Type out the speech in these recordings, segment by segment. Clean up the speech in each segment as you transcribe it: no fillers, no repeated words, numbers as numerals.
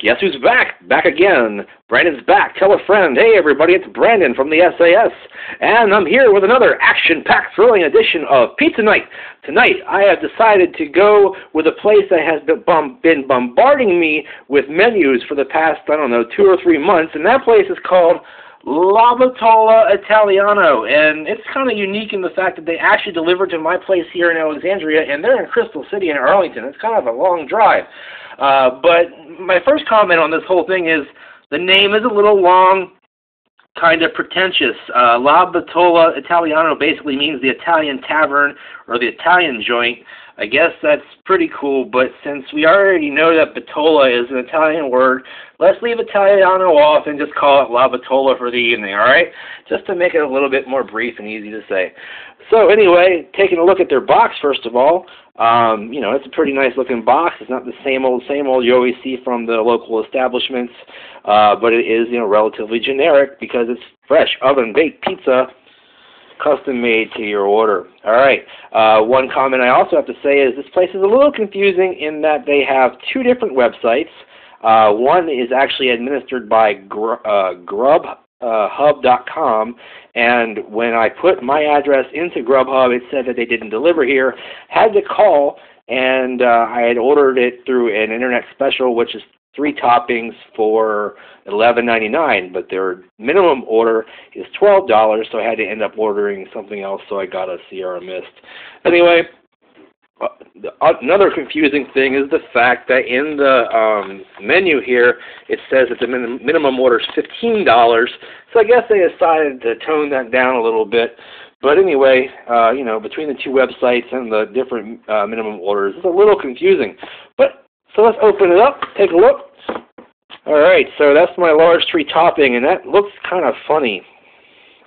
Guess who's back? Back again. Brandon's back. Tell a friend. Hey, everybody, it's Brandon from the SAS, and I'm here with another action-packed, thrilling edition of Pizza Night. Tonight, I have decided to go with a place that has been bombarding me with menus for the past, 2 or 3 months, and that place is called Bettola Italiano, and it's kind of unique in the fact that they actually delivered to my place here in Alexandria, and they're in Crystal City in Arlington. It's kind of a long drive. But my first comment on this whole thing is the name is a little long, kind of pretentious. La Bettola Italiano basically means the Italian tavern or the Italian joint. I guess that's pretty cool, but since we already know that Bettola is an Italian word, let's leave Italiano off and just call it La Bettola for the evening, all right? Just to make it a little bit more brief and easy to say. So anyway, taking a look at their box, first of all, it's a pretty nice looking box. It's not the same old you always see from the local establishments, but it is, relatively generic because it's fresh, oven-baked pizza, custom made to your order. All right. One comment I also have to say is this place is a little confusing in that they have 2 different websites. One is actually administered by grubhub.com, and when I put my address into Grubhub, it said that they didn't deliver here. Had to call, and I had ordered it through an internet special, which is 3 toppings for $11.99, but their minimum order is $12, so I had to end up ordering something else, so I got a Sierra Mist. Anyway, another confusing thing is the fact that in the menu here, it says that the minimum order is $15, so I guess they decided to tone that down a little bit. But anyway, between the 2 websites and the different minimum orders, it's a little confusing. So let's open it up, take a look. All right, so that's my large 3 topping, and that looks kind of funny.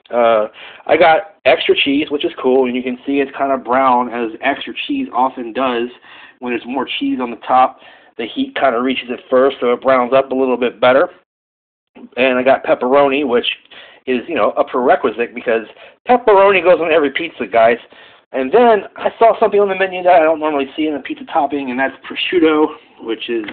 I got extra cheese, which is cool, and you can see it's kind of brown, as extra cheese often does. When there's more cheese on the top, the heat kind of reaches it first, so it browns up a little bit better. And I got pepperoni, which is, a prerequisite, because pepperoni goes on every pizza, guys. And then I saw something on the menu that I don't normally see in a pizza topping, and that's prosciutto, which is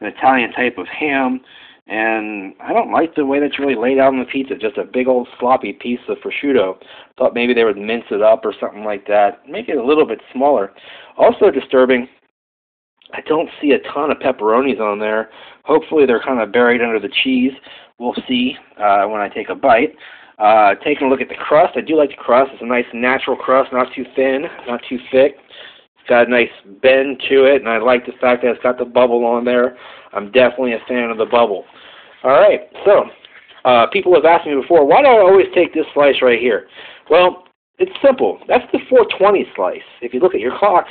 an Italian type of ham. And I don't like the way that's really laid out on the pizza, just a big old sloppy piece of prosciutto. Thought maybe they would mince it up or something like that, make it a little bit smaller. Also disturbing, I don't see a ton of pepperonis on there. Hopefully they're kind of buried under the cheese. We'll see when I take a bite. Taking a look at the crust, I do like the crust. It's a nice natural crust, not too thin, not too thick. It's got a nice bend to it, and I like the fact that it's got the bubble on there. I'm definitely a fan of the bubble. All right, so people have asked me before, why do I always take this slice right here? Well, it's simple. That's the 4:20 slice. If you look at your clock,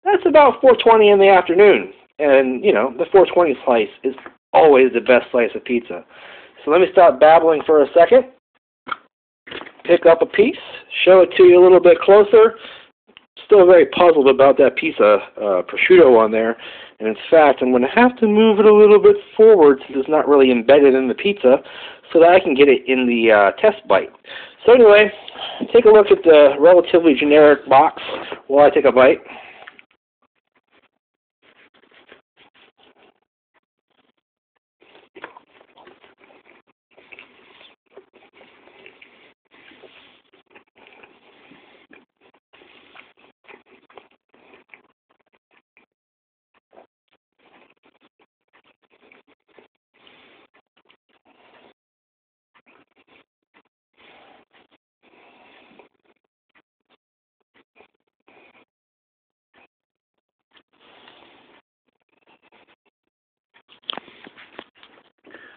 that's about 4:20 in the afternoon. And, the 4:20 slice is always the best slice of pizza. So let me stop babbling for a second. Pick up a piece, show it to you a little bit closer. Still very puzzled about that piece of prosciutto on there. And in fact, I'm going to have to move it a little bit forward since it's not really embedded in the pizza so that I can get it in the test bite. So anyway, take a look at the relatively generic box while I take a bite.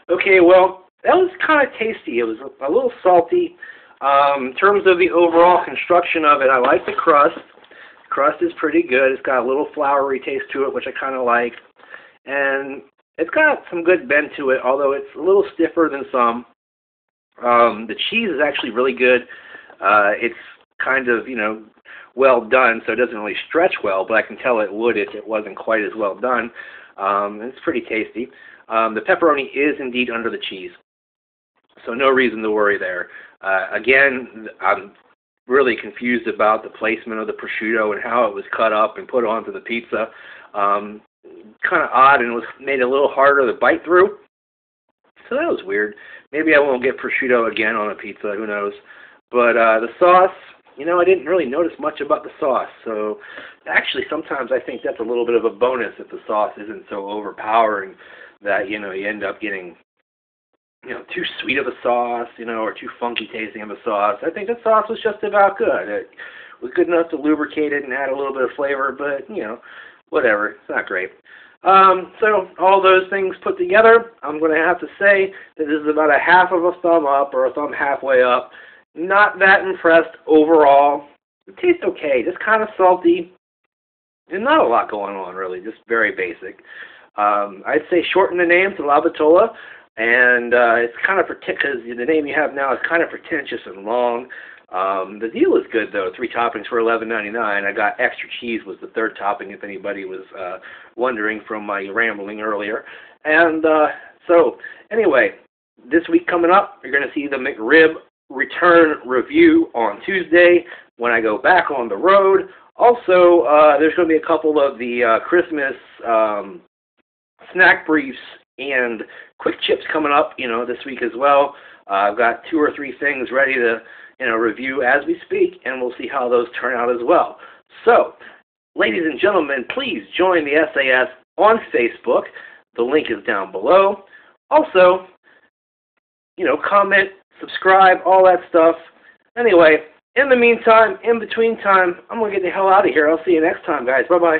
Okay, well, that was kind of tasty. It was a little salty. In terms of the overall construction of it, I like the crust. The crust is pretty good. It's got a little floury taste to it, which I kind of like. And it's got some good bend to it, although it's a little stiffer than some. The cheese is actually really good. It's kind of, well done, so it doesn't really stretch well, but I can tell it would if it wasn't quite as well done. It's pretty tasty. The pepperoni is indeed under the cheese, so no reason to worry there. Again, I'm really confused about the placement of the prosciutto and how it was cut up and put onto the pizza. kind of odd and was made a little harder to bite through. So that was weird. Maybe I won't get prosciutto again on a pizza, who knows. But the sauce, you know, I didn't really notice much about the sauce. So actually sometimes I think that's a little bit of a bonus if the sauce isn't so overpowering that, you know, you end up getting, you know, too sweet of a sauce, you know, or too funky tasting of a sauce. I think the sauce was just about good. It was good enough to lubricate it and add a little bit of flavor, but, you know, whatever. It's not great. So all those things put together, I'm going to have to say that this is about a half of a thumb up or a thumb halfway up. Not that impressed overall. It tastes okay, just kind of salty, and not a lot going on really, just very basic. I'd say shorten the name to La Bettola, and it's kind of because the name you have now is kind of pretentious and long. The deal is good though. 3 toppings for $11.99. I got extra cheese was the 3rd topping, if anybody was wondering from my rambling earlier. And so anyway, this week coming up, you're going to see the McRib return review on Tuesday when I go back on the road. Also, there's going to be a couple of the Christmas snack briefs and quick chips coming up, you know, this week as well. I've got 2 or 3 things ready to, you know, review as we speak, and we'll see how those turn out as well. So, ladies and gentlemen, please join the SAS on Facebook. The link is down below. Also, you know, comment, subscribe, all that stuff. Anyway, in the meantime, in between time, I'm going to get the hell out of here. I'll see you next time, guys. Bye-bye.